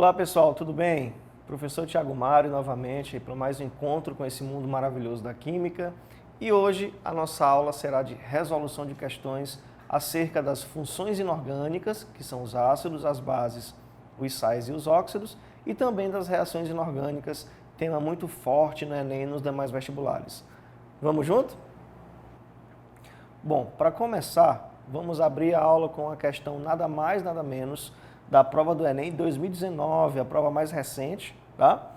Olá pessoal, tudo bem? Professor Thiago Mário novamente para mais um encontro com esse mundo maravilhoso da química. E hoje a nossa aula será de resolução de questões acerca das funções inorgânicas, que são os ácidos, as bases, os sais e os óxidos, e também das reações inorgânicas, tema muito forte no Enem e nos demais vestibulares. Vamos junto? Bom, para começar, vamos abrir a aula com a questão nada mais, nada menos da prova do Enem 2019, a prova mais recente, tá?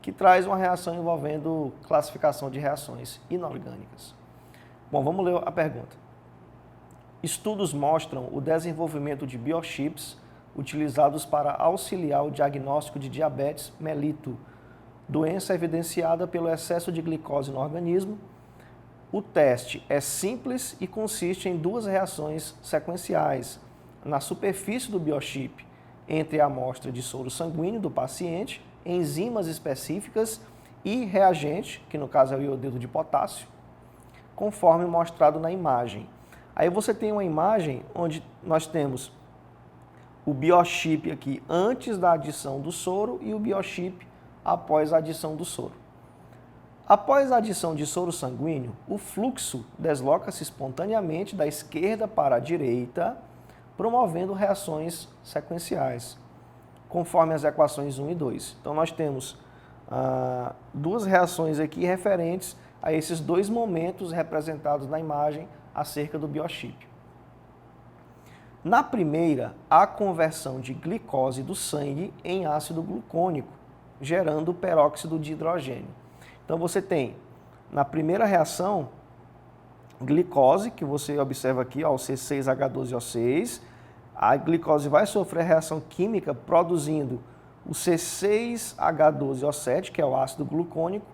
Que traz uma reação envolvendo classificação de reações inorgânicas. Bom, vamos ler a pergunta. Estudos mostram o desenvolvimento de biochips utilizados para auxiliar o diagnóstico de diabetes mellitus, doença evidenciada pelo excesso de glicose no organismo. O teste é simples e consiste em duas reações sequenciais na superfície do biochip entre a amostra de soro sanguíneo do paciente, enzimas específicas e reagente, que no caso é o iodeto de potássio, conforme mostrado na imagem. Aí você tem uma imagem onde nós temos o biochip aqui antes da adição do soro e o biochip após a adição do soro. Após a adição de soro sanguíneo, o fluxo desloca-se espontaneamente da esquerda para a direita, promovendo reações sequenciais, conforme as equações 1 e 2. Então, nós temos duas reações aqui referentes a esses dois momentos representados na imagem acerca do biochip. Na primeira, há conversão de glicose do sangue em ácido glucônico, gerando peróxido de hidrogênio. Então, você tem, na primeira reação, glicose, que você observa aqui, ó, o C6H12O6, a glicose vai sofrer reação química produzindo o C6H12O7, que é o ácido glucônico,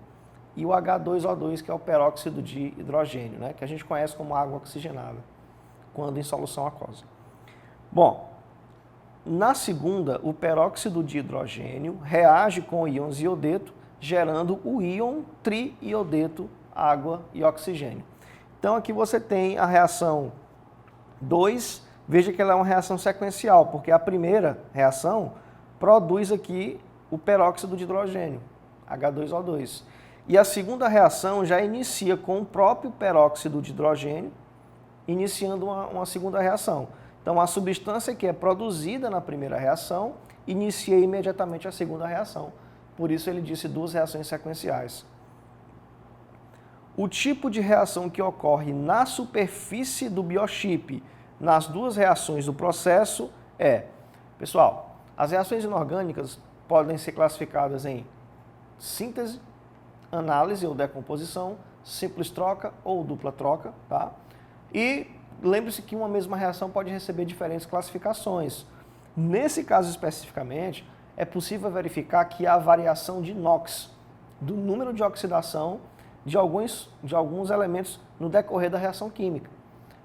e o H2O2, que é o peróxido de hidrogênio, né, que a gente conhece como água oxigenada, quando em solução aquosa. Bom, na segunda, o peróxido de hidrogênio reage com íons iodeto, gerando o íon triiodeto, água e oxigênio. Então aqui você tem a reação 2, veja que ela é uma reação sequencial, porque a primeira reação produz aqui o peróxido de hidrogênio, H2O2. E a segunda reação já inicia com o próprio peróxido de hidrogênio, iniciando uma segunda reação. Então a substância que é produzida na primeira reação inicia imediatamente a segunda reação. Por isso ele disse duas reações sequenciais. O tipo de reação que ocorre na superfície do biochip nas duas reações do processo é, pessoal, as reações inorgânicas podem ser classificadas em síntese, análise ou decomposição, simples troca ou dupla troca, tá? E lembre-se que uma mesma reação pode receber diferentes classificações. Nesse caso especificamente, é possível verificar que há variação de NOx, do número de oxidação de alguns elementos no decorrer da reação química.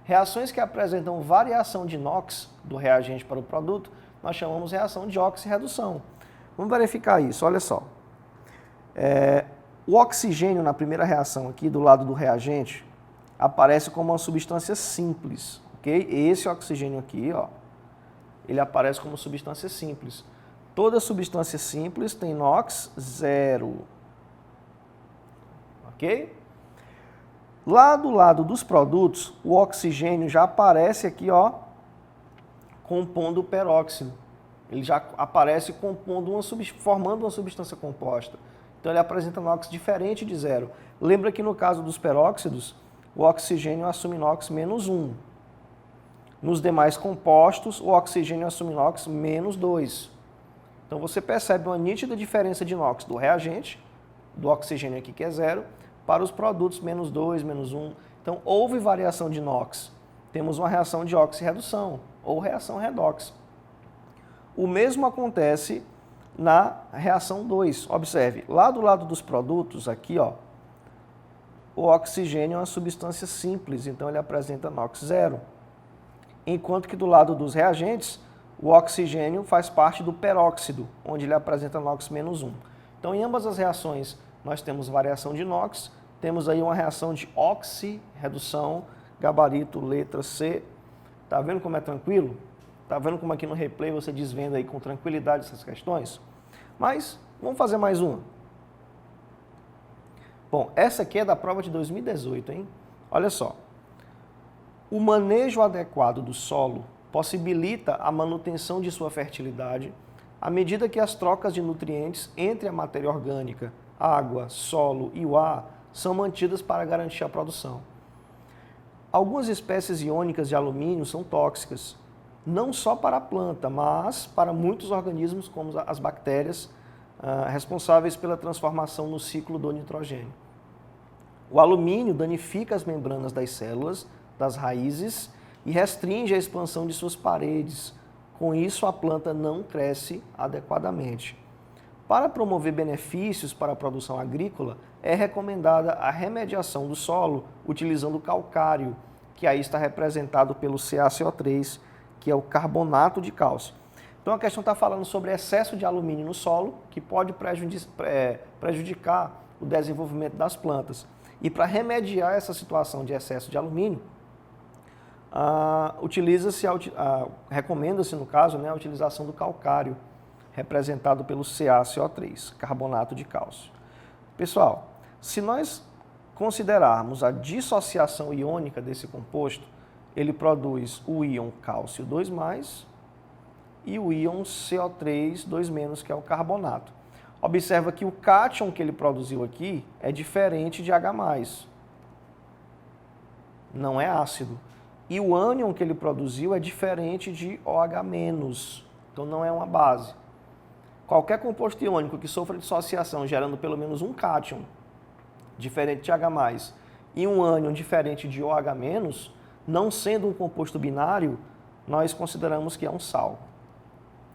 Reações que apresentam variação de NOx do reagente para o produto, nós chamamos de reação de oxirredução. Vamos verificar isso, olha só. O oxigênio na primeira reação aqui do lado do reagente aparece como uma substância simples, ok? Esse oxigênio aqui, ó, ele aparece como substância simples. Toda substância simples tem NOx 0. Ok? Lá do lado dos produtos, o oxigênio já aparece aqui, ó, compondo o peróxido. Ele já aparece formando uma substância composta. Então ele apresenta NOx diferente de 0. Lembra que no caso dos peróxidos, o oxigênio assume NOx menos 1. Nos demais compostos, o oxigênio assume NOx menos 2. Então você percebe uma nítida diferença de NOx do reagente, do oxigênio aqui que é 0, para os produtos menos 2, menos 1. Então houve variação de NOx. Temos uma reação de oxirredução ou reação redox. O mesmo acontece na reação 2. Observe, lá do lado dos produtos, aqui, ó, o oxigênio é uma substância simples, então ele apresenta NOx 0. Enquanto que do lado dos reagentes, o oxigênio faz parte do peróxido, onde ele apresenta NOx menos 1. Então, em ambas as reações, nós temos variação de NOx, temos aí uma reação de oxirredução, gabarito, letra C. Tá vendo como é tranquilo? Tá vendo como aqui no replay você desvenda aí com tranquilidade essas questões? Mas vamos fazer mais uma. Bom, essa aqui é da prova de 2018, hein? Olha só. O manejo adequado do solo possibilita a manutenção de sua fertilidade à medida que as trocas de nutrientes entre a matéria orgânica, água, solo e o ar são mantidas para garantir a produção. Algumas espécies iônicas de alumínio são tóxicas, não só para a planta, mas para muitos organismos, como as bactérias, responsáveis pela transformação no ciclo do nitrogênio. O alumínio danifica as membranas das células, das raízes e restringe a expansão de suas paredes. Com isso, a planta não cresce adequadamente. Para promover benefícios para a produção agrícola, é recomendada a remediação do solo utilizando calcário, que aí está representado pelo CaCO3, que é o carbonato de cálcio. Então a questão está falando sobre excesso de alumínio no solo, que pode prejudicar o desenvolvimento das plantas. E para remediar essa situação de excesso de alumínio, recomenda-se, no caso, a utilização do calcário, representado pelo CaCO3, carbonato de cálcio. Pessoal, se nós considerarmos a dissociação iônica desse composto, ele produz o íon cálcio 2+, e o íon CO3 2-, que é o carbonato. Observa que o cátion que ele produziu aqui é diferente de H+, não é ácido. E o ânion que ele produziu é diferente de OH-, então não é uma base. Qualquer composto iônico que sofra dissociação gerando pelo menos um cátion diferente de H+, e um ânion diferente de OH-, não sendo um composto binário, nós consideramos que é um sal.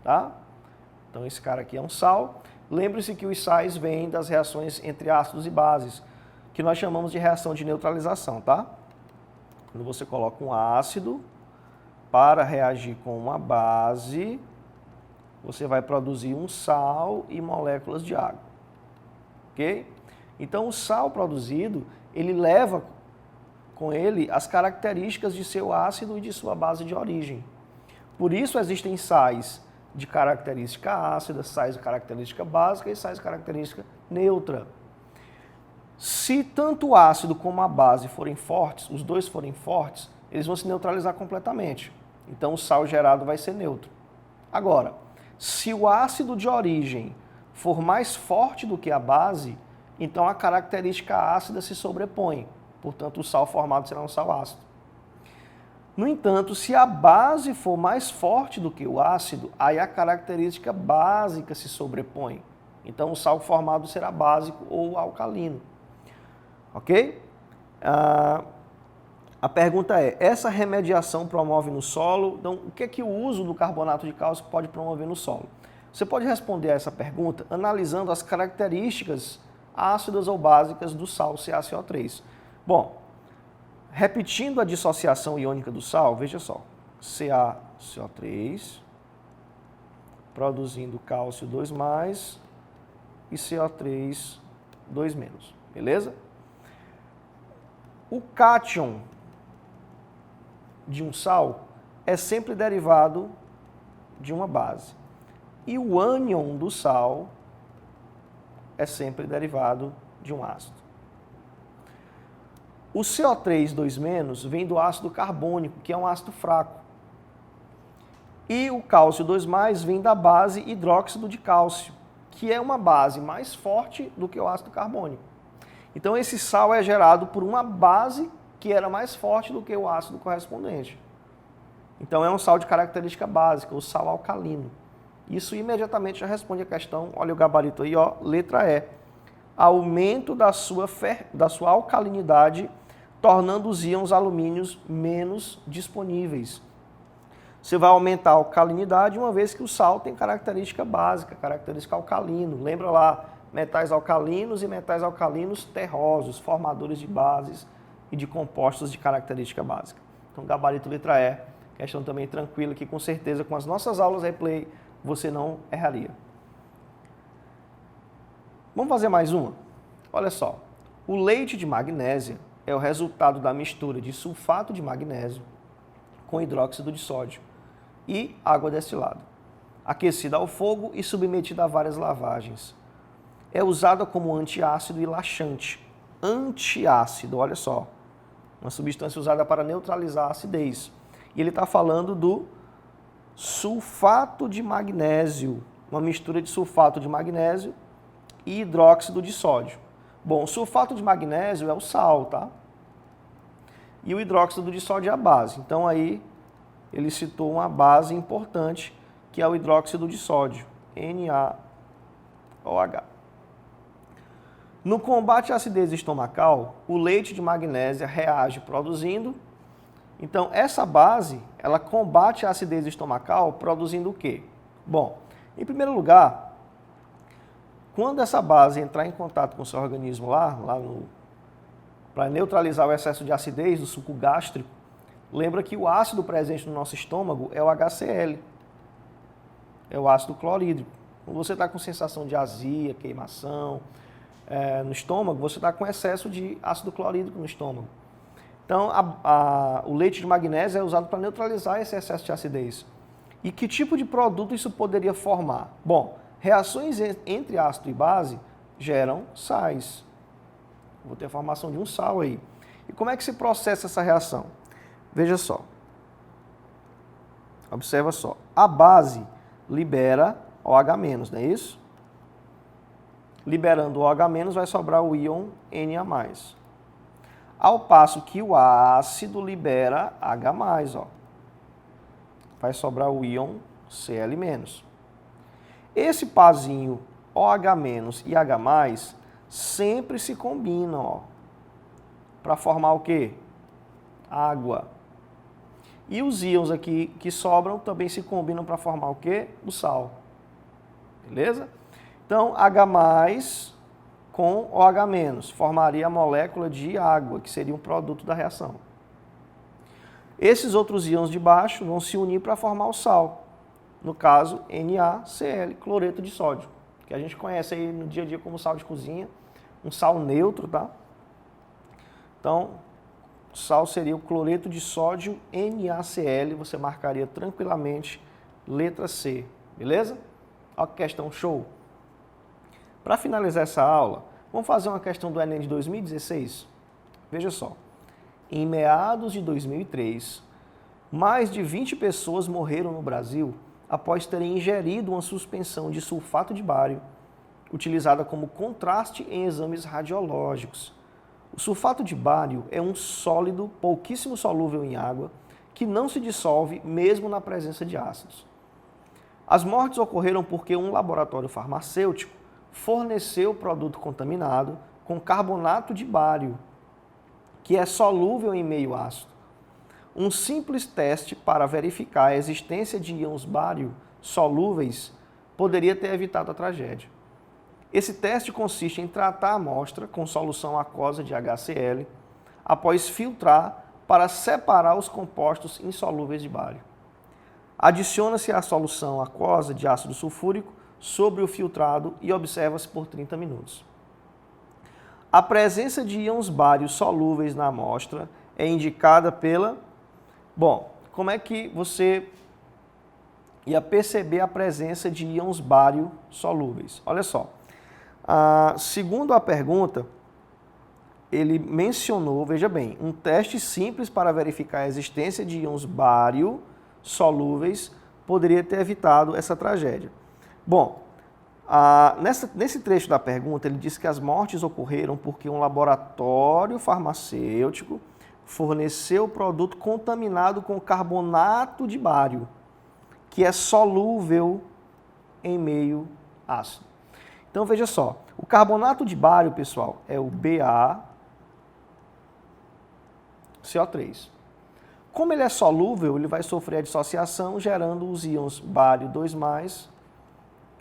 Tá? Então esse cara aqui é um sal. Lembre-se que os sais vêm das reações entre ácidos e bases, que nós chamamos de reação de neutralização, tá? Quando você coloca um ácido para reagir com uma base, você vai produzir um sal e moléculas de água. Ok? Então o sal produzido, ele leva com ele as características de seu ácido e de sua base de origem. Por isso existem sais de característica ácida, sais de característica básica e sais de característica neutra. Se tanto o ácido como a base forem fortes, os dois forem fortes, eles vão se neutralizar completamente. Então o sal gerado vai ser neutro. Agora, se o ácido de origem for mais forte do que a base, então a característica ácida se sobrepõe. Portanto, o sal formado será um sal ácido. No entanto, se a base for mais forte do que o ácido, aí a característica básica se sobrepõe. Então, o sal formado será básico ou alcalino. Ok? A pergunta é, essa remediação promove no solo? Então, o que é que o uso do carbonato de cálcio pode promover no solo? Você pode responder a essa pergunta analisando as características ácidas ou básicas do sal CaCO3. Bom, repetindo a dissociação iônica do sal, veja só, CaCO3 produzindo cálcio 2+ e CO3 2-, beleza? O cátion de um sal é sempre derivado de uma base. E o ânion do sal é sempre derivado de um ácido. O CO3 2- vem do ácido carbônico, que é um ácido fraco. E o cálcio 2+ vem da base hidróxido de cálcio, que é uma base mais forte do que o ácido carbônico. Então esse sal é gerado por uma base que era mais forte do que o ácido correspondente. Então é um sal de característica básica, o sal alcalino. Isso imediatamente já responde a questão, olha o gabarito aí, ó, letra E. Aumento da sua alcalinidade, tornando os íons alumínios menos disponíveis. Você vai aumentar a alcalinidade uma vez que o sal tem característica básica, característica alcalino. Lembra lá, metais alcalinos e metais alcalinos terrosos, formadores de bases e de compostos de característica básica. Então, gabarito letra E, questão também tranquila que com certeza com as nossas aulas replay você não erraria. Vamos fazer mais uma? Olha só, o leite de magnésia é o resultado da mistura de sulfato de magnésio com hidróxido de sódio. e água destilada, aquecida ao fogo e submetida a várias lavagens. É usada como antiácido e laxante. Antiácido, olha só, uma substância usada para neutralizar a acidez. E ele está falando do sulfato de magnésio, uma mistura de sulfato de magnésio e hidróxido de sódio. Bom, o sulfato de magnésio é o sal, tá? E o hidróxido de sódio é a base. Então aí ele citou uma base importante, que é o hidróxido de sódio, NaOH. No combate à acidez estomacal, o leite de magnésia reage produzindo. Então, essa base, ela combate a acidez estomacal produzindo o quê? Bom, em primeiro lugar, quando essa base entrar em contato com o seu organismo para neutralizar o excesso de acidez do suco gástrico, lembra que o ácido presente no nosso estômago é o HCl, é o ácido clorídrico. Quando você está com sensação de azia, queimação no estômago, você está com excesso de ácido clorídrico no estômago. Então, o leite de magnésio é usado para neutralizar esse excesso de acidez. E que tipo de produto isso poderia formar? Bom, reações entre ácido e base geram sais. Vou ter a formação de um sal aí. E como é que se processa essa reação? Veja só. Observa só. A base libera OH-, não é isso? Liberando o OH-, vai sobrar o íon Na+. Ao passo que o ácido libera H+, ó. Vai sobrar o íon Cl-. Esse parzinho OH- e H+, sempre se combinam, ó, para formar o quê? Água. E os íons aqui que sobram também se combinam para formar o quê? O sal. Beleza? Então, H+ com OH- formaria a molécula de água, que seria um produto da reação. Esses outros íons de baixo vão se unir para formar o sal. No caso, NaCl, cloreto de sódio, que a gente conhece aí no dia a dia como sal de cozinha, um sal neutro, tá? Então, o sal seria o cloreto de sódio NaCl, você marcaria tranquilamente letra C, beleza? Olha que questão show! Para finalizar essa aula, vamos fazer uma questão do Enem de 2016? Veja só, em meados de 2003, mais de 20 pessoas morreram no Brasil após terem ingerido uma suspensão de sulfato de bário, utilizada como contraste em exames radiológicos. O sulfato de bário é um sólido pouquíssimo solúvel em água que não se dissolve mesmo na presença de ácidos. As mortes ocorreram porque um laboratório farmacêutico forneceu produto contaminado com carbonato de bário, que é solúvel em meio ácido. Um simples teste para verificar a existência de íons bário solúveis poderia ter evitado a tragédia. Esse teste consiste em tratar a amostra com solução aquosa de HCl, após filtrar para separar os compostos insolúveis de bário. Adiciona-se a solução aquosa de ácido sulfúrico sobre o filtrado e observa-se por 30 minutos. A presença de íons bários solúveis na amostra é indicada pela... Bom, como é que você ia perceber a presença de íons bário solúveis? Olha só, segundo a pergunta, ele mencionou, veja bem, um teste simples para verificar a existência de íons bário solúveis poderia ter evitado essa tragédia. Bom, nesse trecho da pergunta, ele diz que as mortes ocorreram porque um laboratório farmacêutico forneceu produto contaminado com carbonato de bário, que é solúvel em meio ácido. Então, veja só, o carbonato de bário, pessoal, é o BaCO3. Como ele é solúvel, ele vai sofrer a dissociação, gerando os íons bário 2+,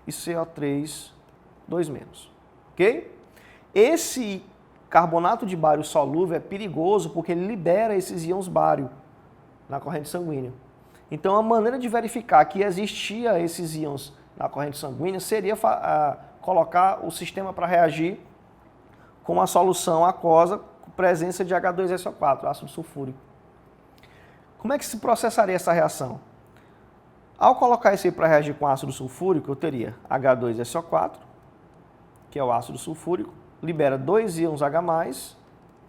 e CO3 2-. Ok? Esse carbonato de bário solúvel é perigoso porque ele libera esses íons bário na corrente sanguínea. Então, a maneira de verificar que existia esses íons na corrente sanguínea seria colocar o sistema para reagir com uma solução aquosa com presença de H2SO4, ácido sulfúrico. Como é que se processaria essa reação? Ao colocar isso aí para reagir com ácido sulfúrico, eu teria H2SO4, que é o ácido sulfúrico, libera 2 íons H+,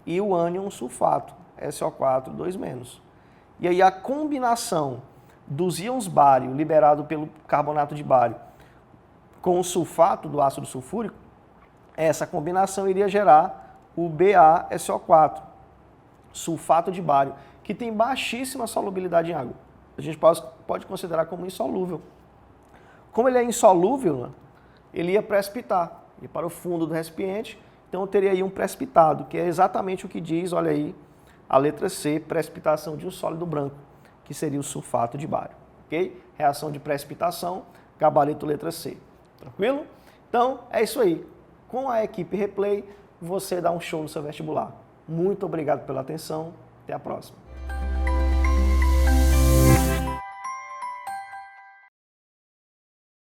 e o ânion sulfato, SO4, 2-. E aí a combinação dos íons bário liberado pelo carbonato de bário com o sulfato do ácido sulfúrico, essa combinação iria gerar o BaSO4, sulfato de bário, que tem baixíssima solubilidade em água. A gente pode considerar como insolúvel. Como ele é insolúvel, ele ia precipitar, ia para o fundo do recipiente, então eu teria aí um precipitado, que é exatamente o que diz, olha aí, a letra C, precipitação de um sólido branco, que seria o sulfato de bário. Ok? Reação de precipitação, gabarito letra C. Tranquilo? Então, é isso aí. Com a equipe Replay, você dá um show no seu vestibular. Muito obrigado pela atenção. Até a próxima.